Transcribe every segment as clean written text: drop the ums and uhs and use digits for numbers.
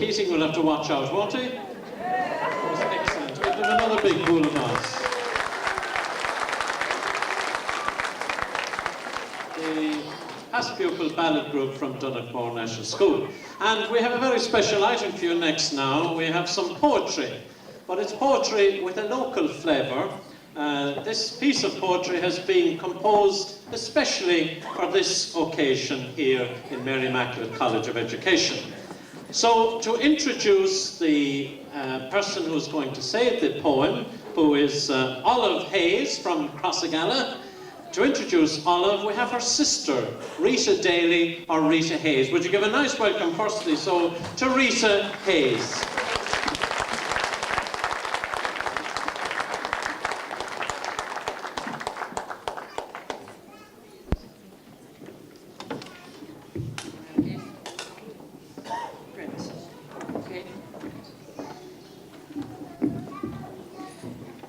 Keating will have to watch out, won't he? That was excellent. Give them another big pool of noise. The past pupil ballad group from Donegal National School. And we have a very special item for you next now. We have some poetry, but it's poetry with a local flavour. This piece of poetry has been composed especially for this occasion here in Mary Immaculate College of Education. So to introduce the person who's going to say the poem, who is Olive Hayes from Crossagalla. To introduce Olive, we have her sister, Rita Daly, or Rita Hayes. Would you give a nice welcome, firstly, so to Rita Hayes.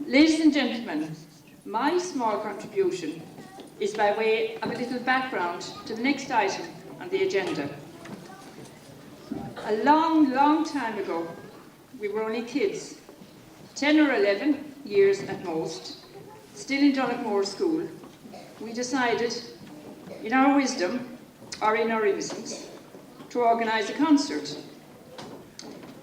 Ladies and gentlemen, my small contribution is by way of a little background to the next item on the agenda. A long, long time ago, we were only kids, 10 or 11 years at most, still in Donegal School. We decided, in our wisdom, or in our innocence, to organise a concert.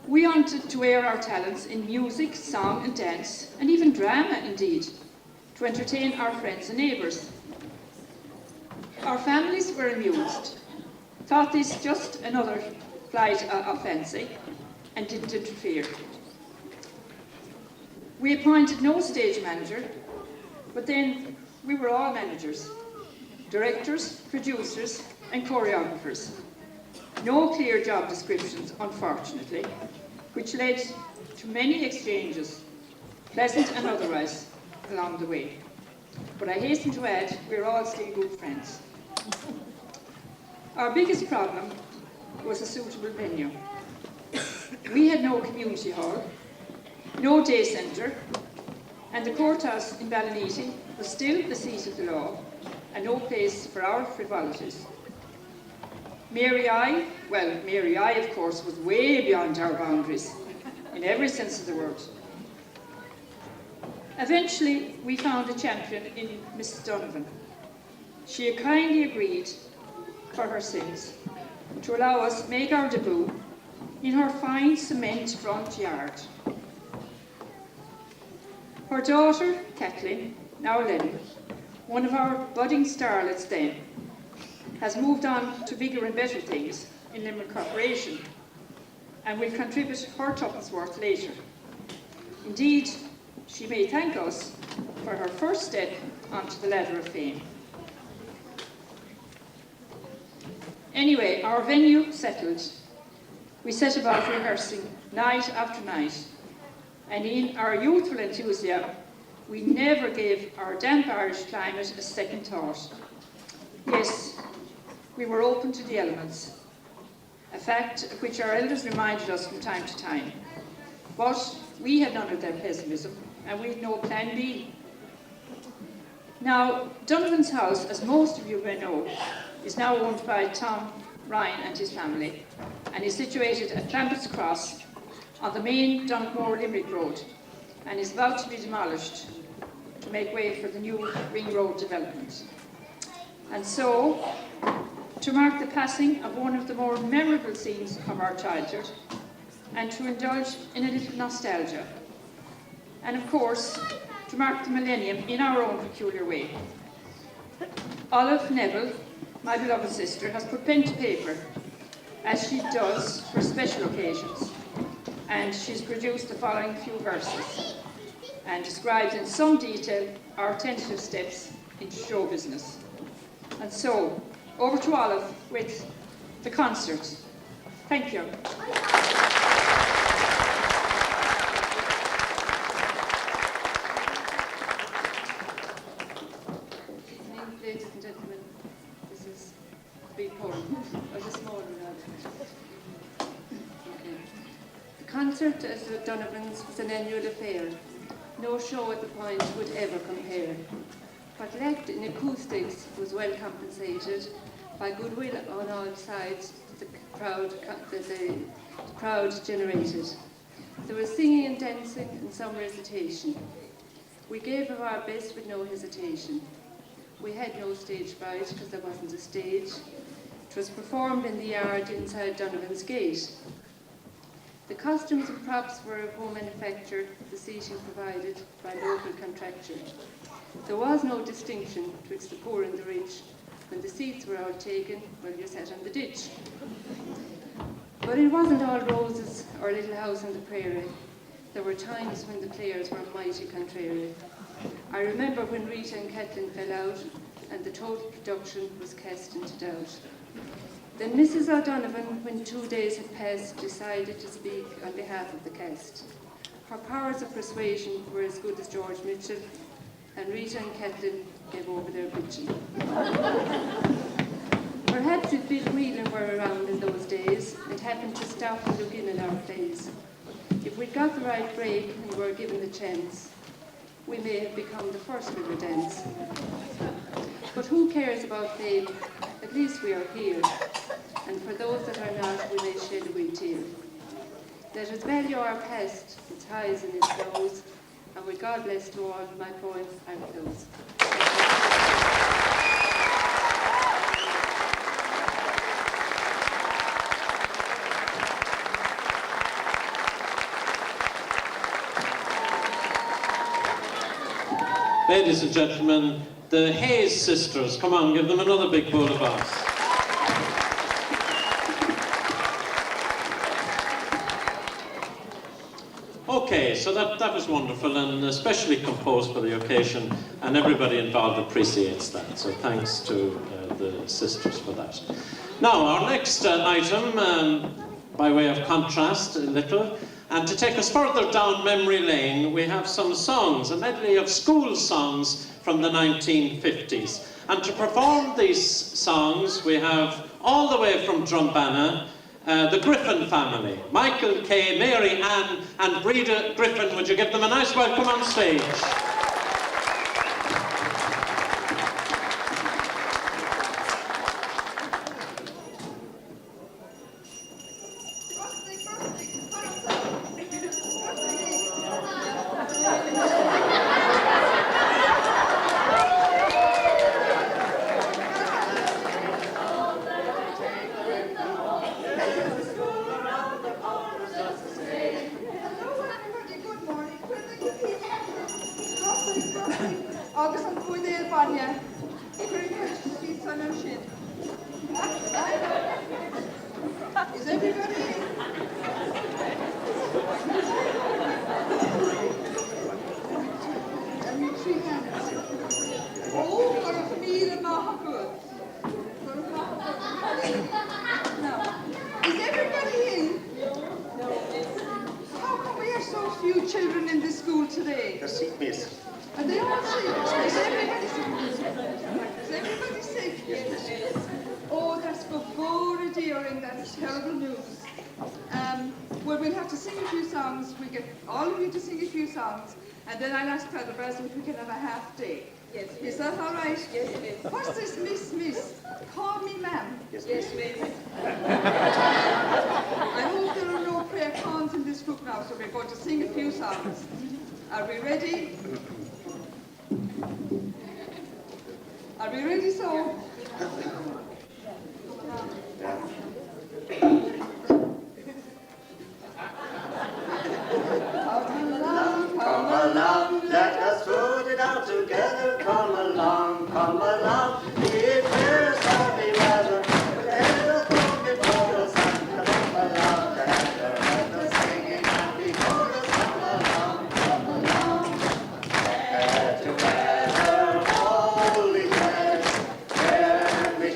We wanted to air our talents in music, song and dance, and even drama indeed, to entertain our friends and neighbours. Our families were amused, thought this just another flight of fancy, and didn't interfere. We appointed no stage manager, but then we were all managers, directors, producers and choreographers. No clear job descriptions, unfortunately, which led to many exchanges, pleasant and otherwise, along the way. But I hasten to add, we're all still good friends. Our biggest problem was a suitable venue. We had no community hall, no day centre, and the courthouse in Ballinity was still the seat of the law, and no place for our frivolities. Mary I, of course, was way beyond our boundaries, in every sense of the word. Eventually, we found a champion in Mrs. Donovan. She had kindly agreed, for her sins, to allow us make our debut in her fine cement front yard. Her daughter, Kathleen, now 11, one of our budding starlets then, has moved on to bigger and better things in Limerick Corporation, and will contribute her tuppence worth later. Indeed, she may thank us for her first step onto the ladder of fame. Anyway, our venue settled. We set about rehearsing night after night, and in our youthful enthusiasm, we never gave our damp Irish climate a second thought. Yes, we were open to the elements, a fact which our elders reminded us from time to time. But we had none of their pessimism, and we had no plan B. Now, Donovan's house, as most of you may know, is now owned by Tom Ryan and his family, and is situated at Clampett's Cross on the main Donegal-Limerick Road, and is about to be demolished to make way for the new Ring Road development. And so, to mark the passing of one of the more memorable scenes of our childhood, and to indulge in a little nostalgia, and of course, to mark the millennium in our own peculiar way, Olive Neville, my beloved sister, has put pen to paper, as she does for special occasions, and she's produced the following few verses, and describes in some detail our tentative steps into show business. And so, over to Olive with the concert. Thank you. Ladies and gentlemen, this is a big poem, or a small one. The concert at the Donovan's was an annual affair. No show at the point would ever compare. What lacked in acoustics was well compensated by goodwill on all sides. The crowd, the the crowd generated. There was singing and dancing and some recitation. We gave of our best with no hesitation. We had no stage fright because there wasn't a stage. It was performed in the yard inside Donovan's gate. The costumes and props were of home manufacture, the seating provided by local contractor. There was no distinction twixt the poor and the rich. When the seats were all taken, well, you sat on the ditch. But it wasn't all roses or Little House on the Prairie. There were times when the players were mighty contrary. I remember when Rita and Kathleen fell out and the total production was cast into doubt. Then Mrs. O'Donovan, when 2 days had passed, decided to speak on behalf of the cast. Her powers of persuasion were as good as George Mitchell, and Rita and Kathleen gave over their bitching. Perhaps if Bill Whelan were around in those days and happened to stop and look in our plays, if we'd got the right break and were given the chance, we may have become the first river dance. But who cares about fame? At least we are here. And for those that are not, we may shed a wee tear. Let us value our past, its highs and its lows, and with God bless to all, my poem, I close. Ladies and gentlemen, the Hayes sisters. Come on, give them another big bowl of applause. Okay, so that was wonderful and especially composed for the occasion, and everybody involved appreciates that. So thanks to the sisters for that. Now, our next item, by way of contrast a little, and to take us further down memory lane, we have some songs, a medley of school songs from the 1950s. And to perform these songs, we have all the way from Drumbanna, the Griffin family. Michael Kay, Mary Ann, and Breda Griffin. Would you give them a nice welcome on stage? Agus an bwyd e'r bania, Is everybody in? Give me 3 hands. Oh, got a meal and not good. Now, is everybody in? How come we have so few children in this school today? They're sick, miss. Are they all sick? Is everybody sick? Is everybody sick? Yes. Oh, that's before during. That's terrible news. Well, we'll have to sing a few songs. We get all of you to sing a few songs, and then I'll ask Father Basil if we can have a half day. Yes. Is that all right? Yes, miss. What's this, miss? Call me ma'am. Yes, miss. I hope there are no prayer cons in this group now, so we're going to sing a few songs. Are we ready? Are we ready, so? Come along, let us put it out together. Come along, it is sunny weather. Let us go before the sun. Come along, let us singing and before us. Come along. Together, holy friends, then we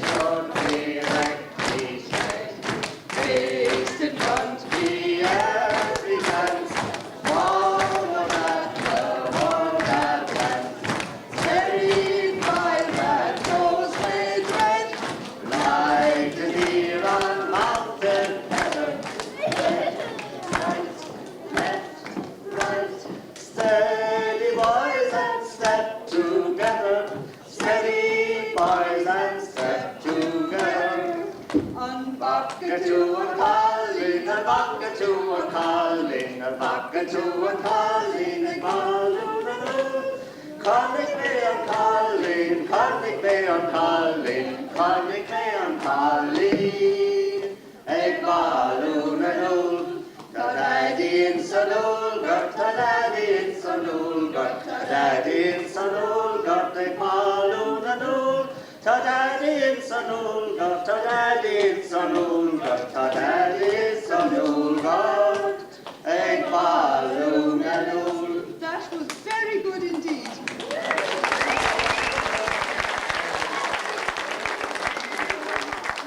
a Vakatu and Colleen and Balloon and Loon. Connick Bay on Colleen, Connick Bay on Colleen, Connick Bay on Colleen. Egg Balloon and Loon. Ta-daddy in Sanool, got ta-daddy in Sanool, got ta-daddy in Sanool, got Egg Balloon and Loon. Ta-daddy in Sanool, got ta-daddy in Sanool, got ta-daddy in Sanool, got Egg Balloon and Loon. That was very good indeed.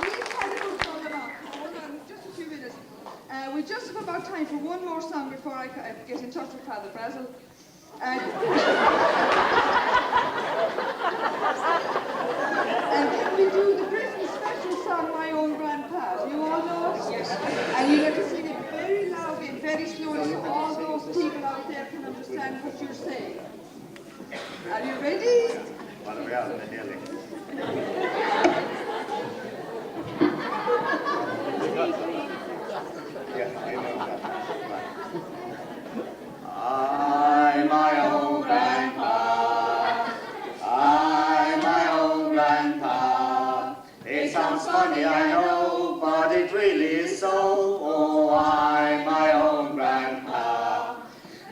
We've had a good song about. Hold on, just a few minutes. We just have about time for one more song before I get in touch with Father Brazel. And can we do the Christmas special song, My Own Grandpa? Do you all know it? Yes. And you have to sing it very loudly and very slowly so all those people out there can understand what you're saying. Are you ready? What are we on the hill? Yeah, I know that. I'm my own grandpa. I'm my own grandpa. It sounds funny, I know, but it really is so. Oh, I'm my own grandpa.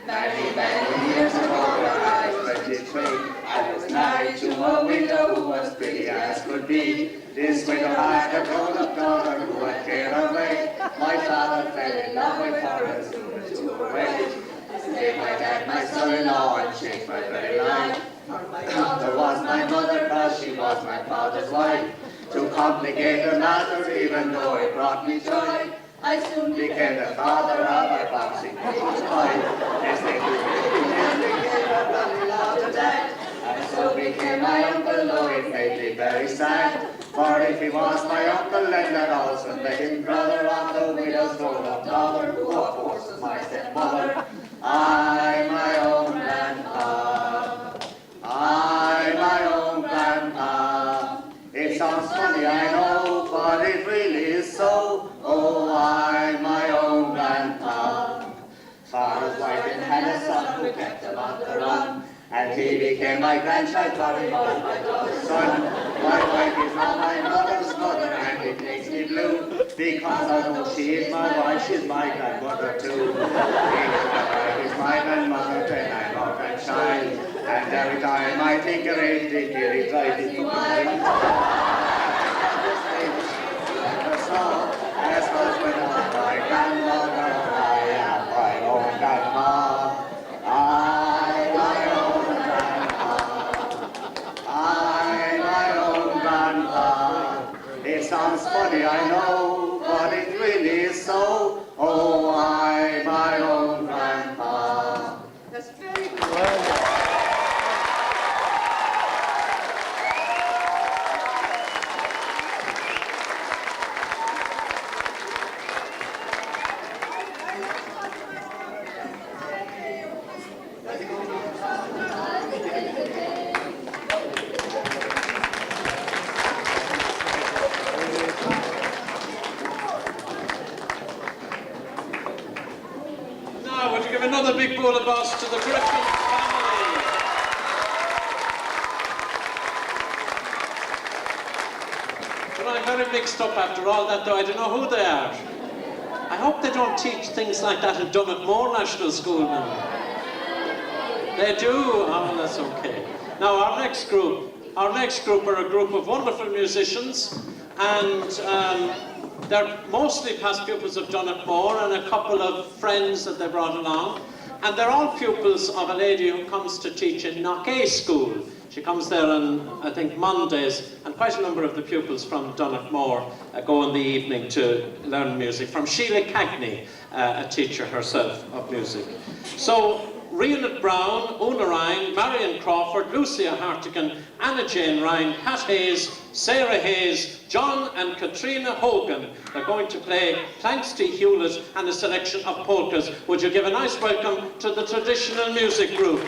Many, many years ago, when I was 23, I was married to a widow who was pretty as could be. This widow had a grown-up daughter who had cleared away. My father fell in love with her as soon as she was away. Saved my dad, my son-in-law, and changed my very life. My daughter was my mother, cause she was my father's wife. To complicate the matter, even though it brought me joy, I soon became the father of a boxing boy. Yes, they became a brother-in-law to dad, and so became my uncle, though it made me very sad. For if he was my uncle, then that also made him brother of the widow's grown-up daughter, who of course was my stepmother. I'm my own grandpa. I'm my own grandpa. It sounds funny, I know, but it really is so. Oh, I'm my own grandpa. Father's wife had a son who kept him on the run, and he became my grandchild, for he was my daughter's son. My wife is now my mother's mother, and it makes me blue, because I know she is my wife, she's my grandmother too. My wife is my grandmother, then I'm her grandchild, and every time I think of it, it really drives me wild. As was without my grandmother, I am my own grandpa. I'm my own grandpa. I'm my own grandpa. It sounds funny, I know, but it really is so. Oh, I'm my own grandpa. That's very good. Now, would you give another big round of applause to the Griffin family? But I'm very mixed up after all that, though. I don't know who they are. I hope they don't teach things like that in Donegal National School now. They do? Oh, that's okay. Now, our next group are a group of wonderful musicians, and they're mostly past pupils of Donegal and a couple of friends that they brought along. And they're all pupils of a lady who comes to teach in Knockay School. She comes there on, I think, Mondays, and quite a number of the pupils from Donegal go in the evening to learn music from Sheila Cagney, a teacher herself of music. So, Rhiannon Brown, Una Ryan, Marion Crawford, Lucia Hartigan, Anna Jane Ryan, Pat Hayes, Sarah Hayes, John and Katrina Hogan. They're going to play Clancy Hewlett and a selection of polkas. Would you give a nice welcome to the traditional music group?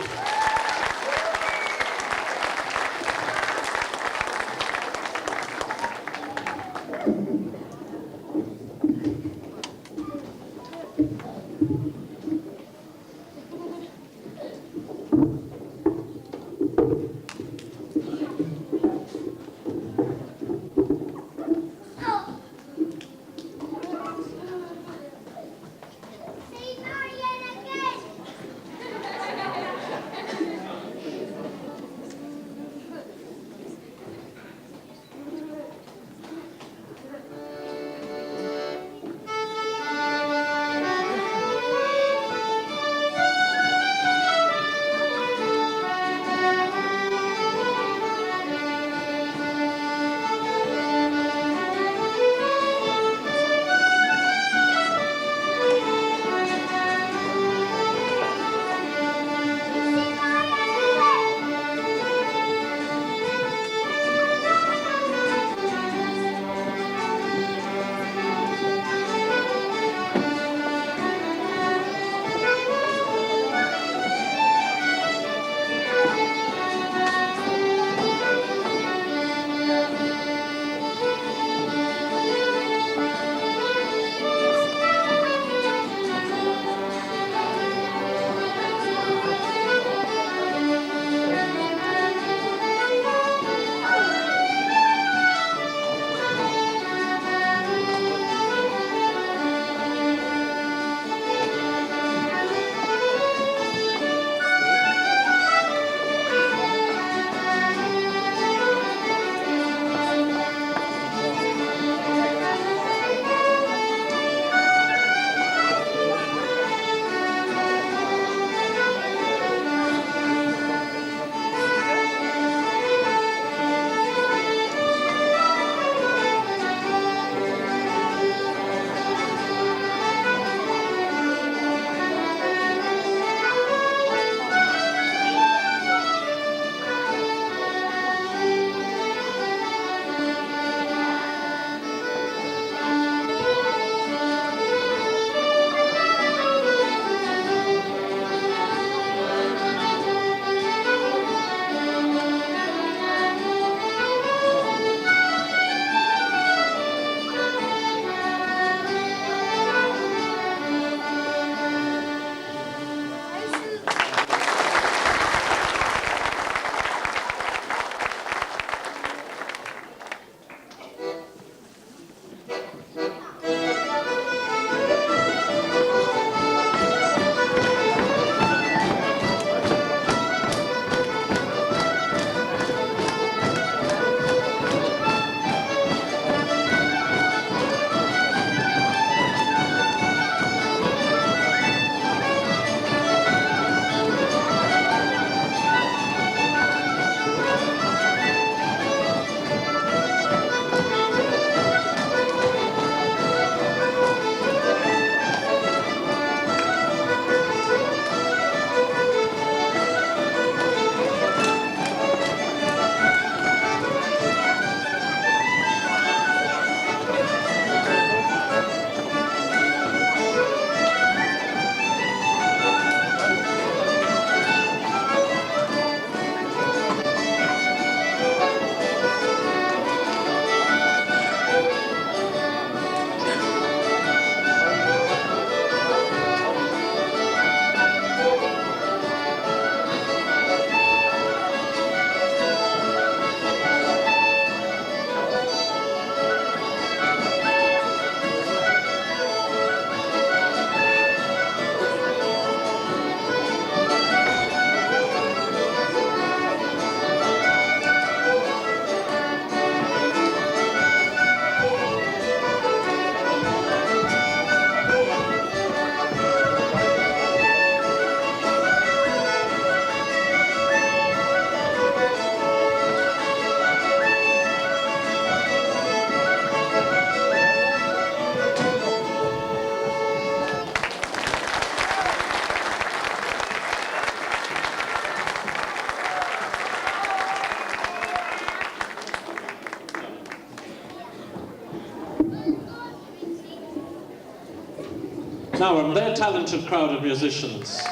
Now, and they're a talented crowd of musicians.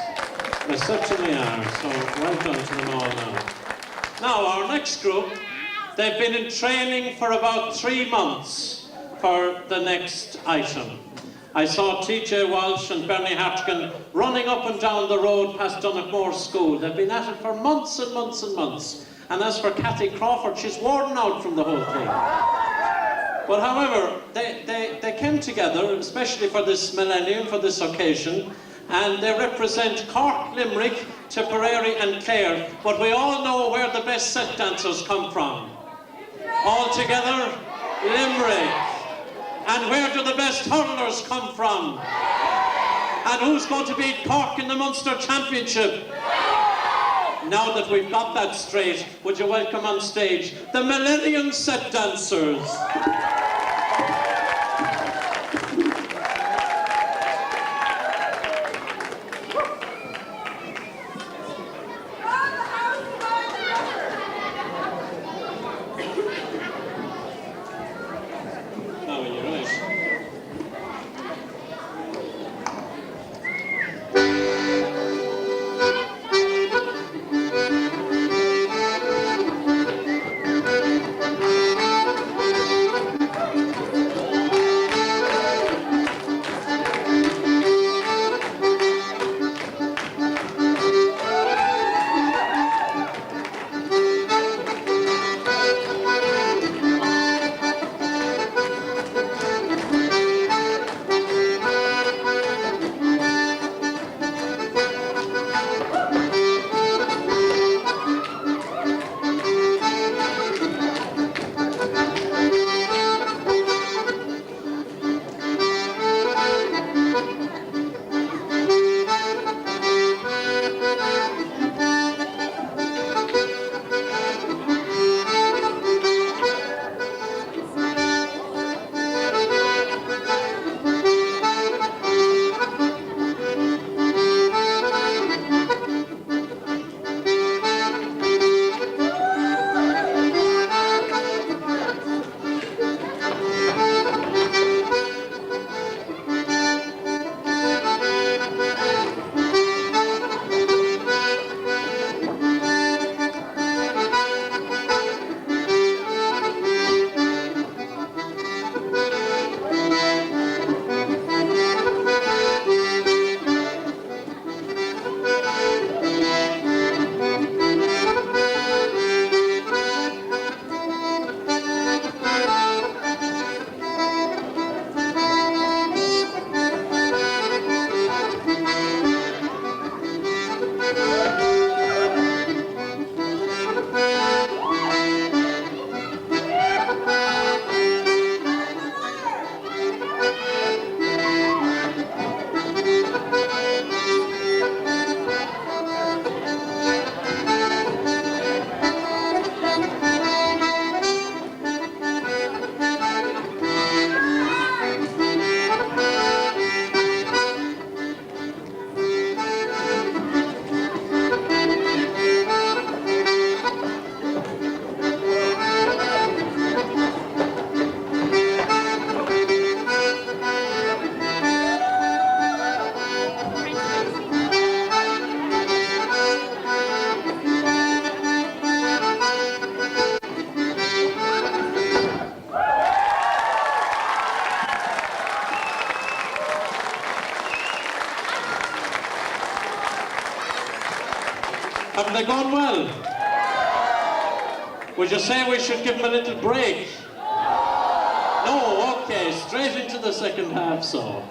They certainly are, so well done to them all now. Now, our next group, they've been in training for about 3 months for the next item. I saw TJ Walsh and Bernie Hartigan running up and down the road past Donaghmore School. They've been at it for months and months and months. And as for Cathy Crawford, she's worn out from the whole thing. But however, they came together, especially for this millennium, for this occasion, and they represent Cork, Limerick, Tipperary and Clare. But we all know where the best set dancers come from. All together, Limerick. And where do the best hurlers come from? And who's going to beat Cork in the Munster Championship? Now that we've got that straight, would you welcome on stage the Millennium Set Dancers? Haven't they gone well? Would you say we should give them a little break? No, okay, straight into the second half, so.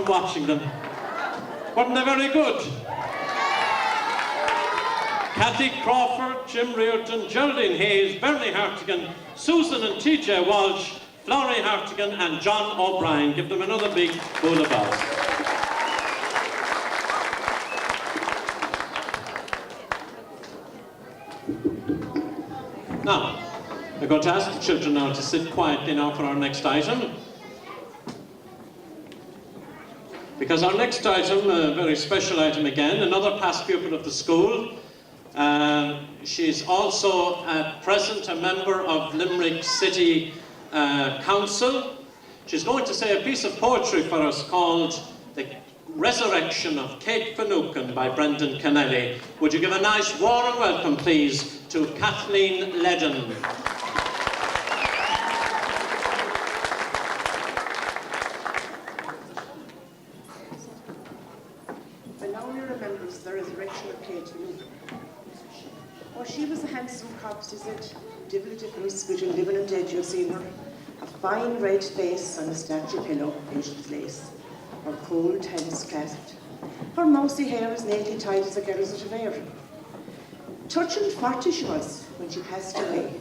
watching them. Weren't they very good? Kathy Crawford, Jim Reardon, Geraldine Hayes, Bernie Hartigan, Susan and TJ Walsh, Florrie Hartigan and John O'Brien. Give them another big round of applause. Now, we're going to ask the children now to sit quietly now for our next item. Because our next item, a very special item again, another past pupil of the school. She's also at present a member of Limerick City Council. She's going to say a piece of poetry for us called The Resurrection of Kate Finucane by Brendan Kennelly. Would you give a nice warm welcome, please, to Kathleen Ledden. And now we remember the resurrection of Kate Finucane. Oh, she was a handsome cop, she said. Divil a difference between living and dead, you've seen her. A fine red face on a statue pillow, patient lace. Her cold hands clasped. Her mousy hair as neatly tied as a girl's at her hair. Touching 40 she was when she passed away.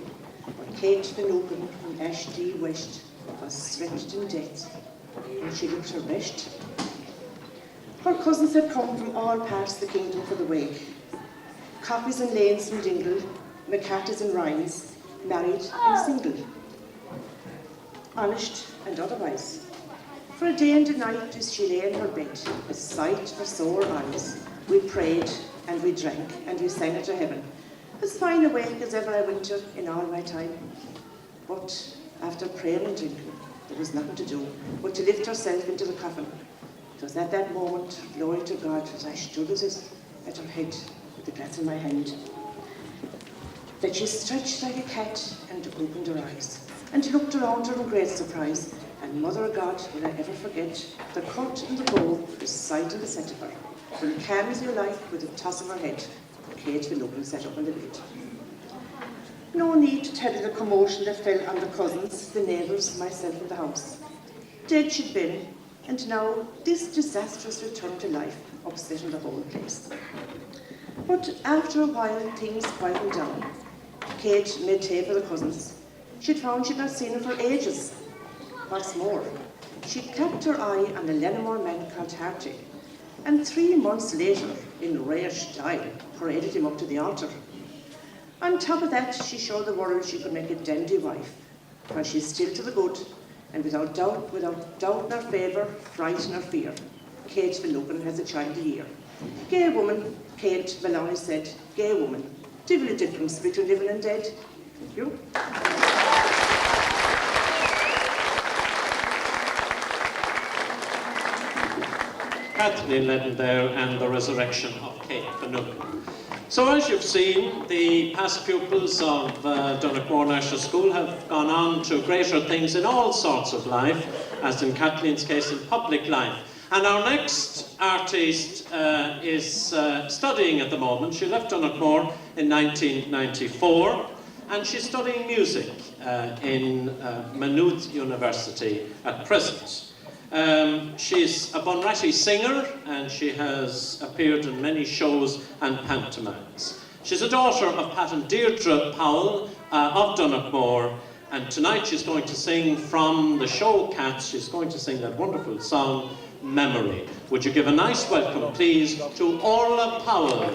But Kate Finucane from Ashty West was stretched in death, and she looked her best. Her cousins had come from all parts of the kingdom for the wake. Copies and lanes from Dingle, McCarthy's and Ryan's, married and single. Honest and otherwise. For a day and a night as she lay in her bed, a sight for sore eyes. We prayed and we drank and we sang her to heaven. As fine a wake as ever I went to in all my time. But after praying and drinking, there was nothing to do but to lift herself into the coffin. It was at that moment, glory to God, as I stood at her head with the glass in my hand, that she stretched like a cat and opened her eyes and looked around her in great surprise. And Mother of God, will I ever forget the cut and the bow, the sight and the scent of her. From calm as you like, with a toss of her head, Kate Finucane sat up on the bed. No need to tell you the commotion that fell on the cousins, the neighbours, myself in the house. Dead she'd been, and now this disastrous return to life upsetting the whole place. But after a while, things quietened down. Kate made tea for the cousins. She'd found she'd not seen her for ages. What's more, she clapped her eye on a Lenamore man called Harty, and 3 months later, in rare style, paraded him up to the altar. On top of that, she showed the world she could make a dandy wife, for she's still to the good, and without doubt nor favour, fright nor fear, Kate Finucane has a child a year. Gay woman, Kate Maloney said, gay woman, divil a difference between living and dead. Thank you. Kathleen Ledden there and the resurrection of Kate Finucane. So as you've seen, the past pupils of Donegal National School have gone on to greater things in all sorts of life, as in Kathleen's case in public life. And our next artist is studying at the moment. She left Donegal in 1994, and she's studying music in Maynooth University at present. She's a Bunratty singer, and she has appeared in many shows and pantomimes. She's a daughter of Pat and Deirdre Powell of Donegal, and tonight she's going to sing from the show Cats. She's going to sing that wonderful song, Memory. Would you give a nice welcome, please, to Orla Powell.